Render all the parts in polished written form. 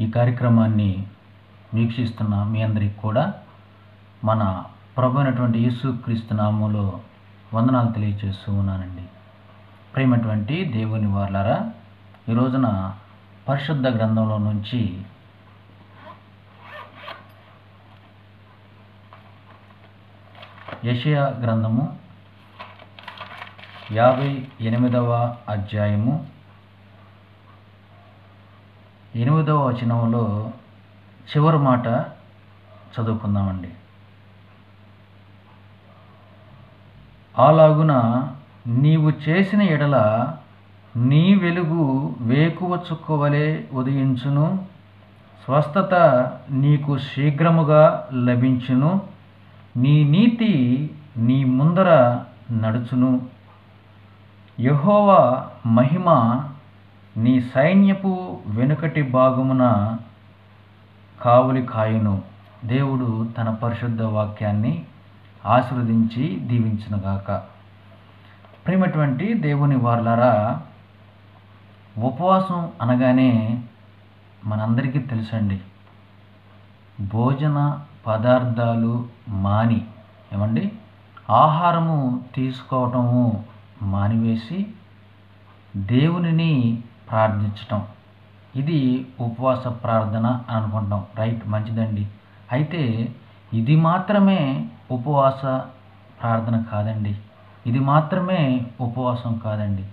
ఈ కార్యక్రమాన్ని వీక్షిస్తున్న మీ అందరికీ కూడా మన ప్రభు అయినటువంటి యేసుక్రీస్తు నామములో వందనాలు తెలియజేస్తూ ఉన్నానండి. ప్రియమైనటువంటి దేవుని వారలారా, ఈ రోజున పరిశుద్ధ గ్రంథంలో నుంచి యెషయా గ్రంథము 58వ అధ్యాయము 8వ వచనంలో చివరి మాట చదువుకుందామండి. అలాగున నీవు చేసిన ఎడల నీ వెలుగు వేకువ చుక్కవలే ఉదయించును, స్వస్థత నీకు శీఘ్రముగా లభించును, నీ నీతి నీ ముందర నడుచును, యెహోవా మహిమ నీ సైన్యపు వెనుకటి భాగమున కావులి కాయును. దేవుడు తన పరిశుద్ధ వాక్యాన్ని ఆశీర్వదించి దీవించునుగాక. ప్రియమైనటువంటి దేవుని వారలారా, ఉపవాసం అనగానే మనందరికీ తెలుసండి, భోజన పదార్థాలు మాని ఆహారము తీసుకోవటము మానివేసి దేవునిని ప్రార్థించటం, ఇది ఉపవాస ప్రార్థన అని అనుకుంటాం. రైట్, మంచిదండి. అయితే ఇది మాత్రమే ఉపవాస ప్రార్థన కాదండి, ఇది మాత్రమే ఉపవాసం కాదండి.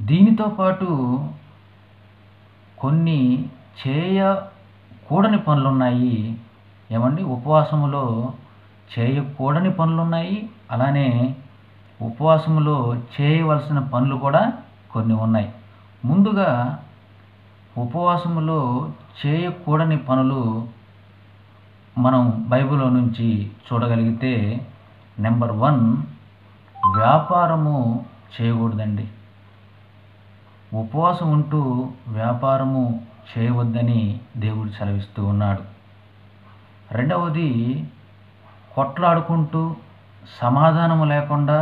దీనితో పాటు కొన్ని చేయకూడని పనులున్నాయి. ఉపవాసములో చేయకూడని పనులున్నాయి, అలానే ఉపవాసములో చేయవలసిన పనులు కూడా కొన్ని ఉన్నాయి. ముందుగా ఉపవాసములో చేయకూడని పనులు మనం బైబిల్లో నుంచి చూడగలిగితే, నెంబర్ 1, వ్యాపారము చేయకూడదండి. ఉపవాసం ఉంటూ వ్యాపారము చేయవద్దని దేవుడు సెలవిస్తూ ఉన్నాడు. రెండవది, కొట్లాడుకుంటూ సమాధానము లేకుండా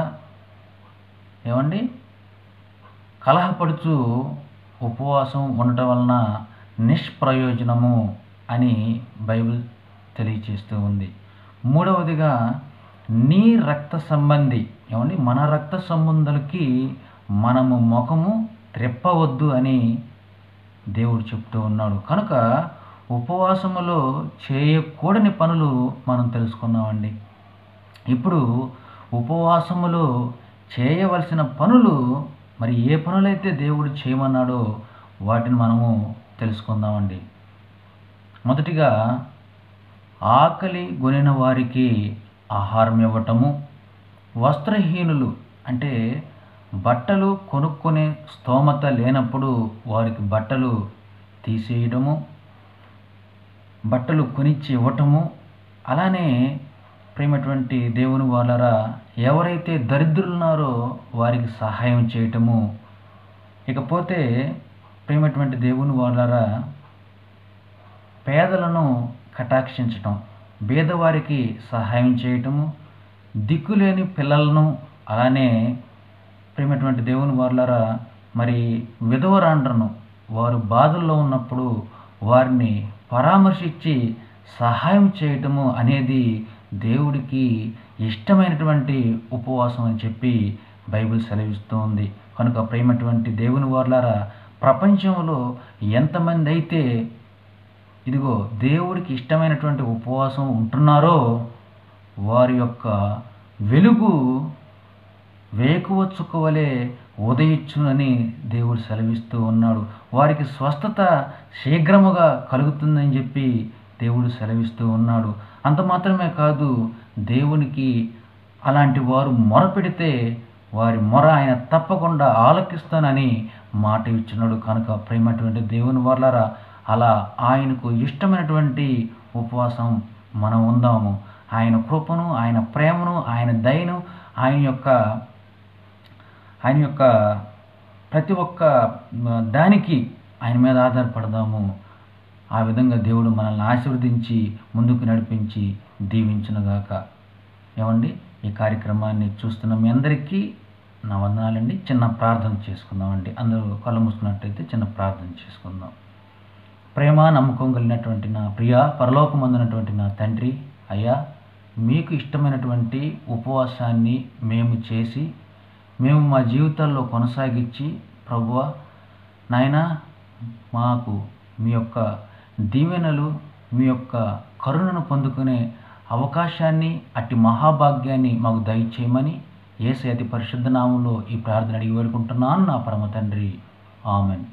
కలహపడుచు ఉపవాసం ఉండటం వలన నిష్ప్రయోజనము అని బైబిల్ తెలియచేస్తూ ఉంది. మూడవదిగా, నీ రక్త సంబంధి మన రక్త సంబంధులకి మనము ముఖము త్రెప్పవద్దు అని దేవుడు చెప్తూ ఉన్నాడు. కనుక ఉపవాసములో చేయకూడని పనులు మనం తెలుసుకున్నామండి. ఇప్పుడు ఉపవాసములో చేయవలసిన పనులు, మరి ఏ పనులైతే దేవుడు చేయమన్నాడో వాటిని మనము తెలుసుకుందామండి. మొదటిగా, ఆకలి గొనిన వారికి ఆహారం ఇవ్వటము, వస్త్రహీనులు అంటే బట్టలు కొనుక్కునే స్తోమత లేనప్పుడు వారికి బట్టలు తీసేయడము, బట్టలు కొనిచ్చి ఇవ్వటము. అలానే ప్రియమైనటువంటి దేవుని వాళ్ళరా, ఎవరైతే దరిద్రులున్నారో వారికి సహాయం చేయటము. ఇకపోతే ప్రియమైనటువంటి దేవుని వాళ్ళరా, పేదలను కటాక్షించటం, పేదవారికి సహాయం చేయటము, దిక్కులేని పిల్లలను, అలానే ప్రియమైనటువంటి దేవుని వాళ్ళరా, మరి విధవరాండ్రను వారు బాధల్లో ఉన్నప్పుడు వారిని పరామర్శించి సహాయం చేయటము అనేది దేవుడికి ఇష్టమైనటువంటి ఉపవాసం అని చెప్పి బైబిల్ సెలవిస్తూ ఉంది. కనుక ప్రియమైనటువంటి దేవుని వారలారా, ప్రపంచంలో ఎంతమంది అయితే ఇదిగో దేవుడికి ఇష్టమైనటువంటి ఉపవాసం ఉంటున్నారో వారి యొక్క వెలుగు వేకువ చుక్కవలే ఉదయించునని దేవుడు సెలవిస్తూ ఉన్నాడు. వారికి స్వస్థత శీఘ్రముగా కలుగుతుందని చెప్పి దేవుడు సెలవిస్తూ ఉన్నాడు. అంత మాత్రమే కాదు, దేవునికి అలాంటి వారు మొరపెడితే వారి మొర ఆయన తప్పకుండా ఆలకిస్తానని మాట ఇచ్చినాడు. కనుక ప్రేమటువంటి దేవుని వారలారా, అలా ఆయనకు ఇష్టమైనటువంటి ఉపవాసం మనం ఉందాము. ఆయన కృపను, ఆయన ప్రేమను, ఆయన దయను, ఆయన యొక్క ప్రతి ఒక్క దానికి ఆయన మీద ఆధారపడదాము. ఆ విధంగా దేవుడు మనల్ని ఆశీర్వదించి ముందుకు నడిపించి దీవించునుగాక. ఈ కార్యక్రమాన్ని చూస్తున్న మీ అందరికీ నా వందనాలండి. చిన్న ప్రార్థన చేసుకుందామండి. అందరూ కళ్ళు మూసుకున్నట్టయితే చిన్న ప్రార్థన చేసుకుందాం. ప్రేమ నమ్మకం కలిగినటువంటి నా ప్రియ పరలోకమందున్నటువంటి నా తండ్రి, అయ్యా మీకు ఇష్టమైనటువంటి ఉపవాసాన్ని మేము చేసి మేము మా జీవితాల్లో కొనసాగించి ప్రభువా నాయనా మాకు మీ యొక్క దీవెనలు మీ యొక్క కరుణను పొందుకునే అవకాశాన్ని అట్టి మహాభాగ్యాన్ని మాకు దయచేయమని యేసయ్య అతి పరిశుద్ధ నామములో ఈ ప్రార్థన అడిగి వేడుకుంటున్నాను నా పరమ తండ్రి. ఆమెన్.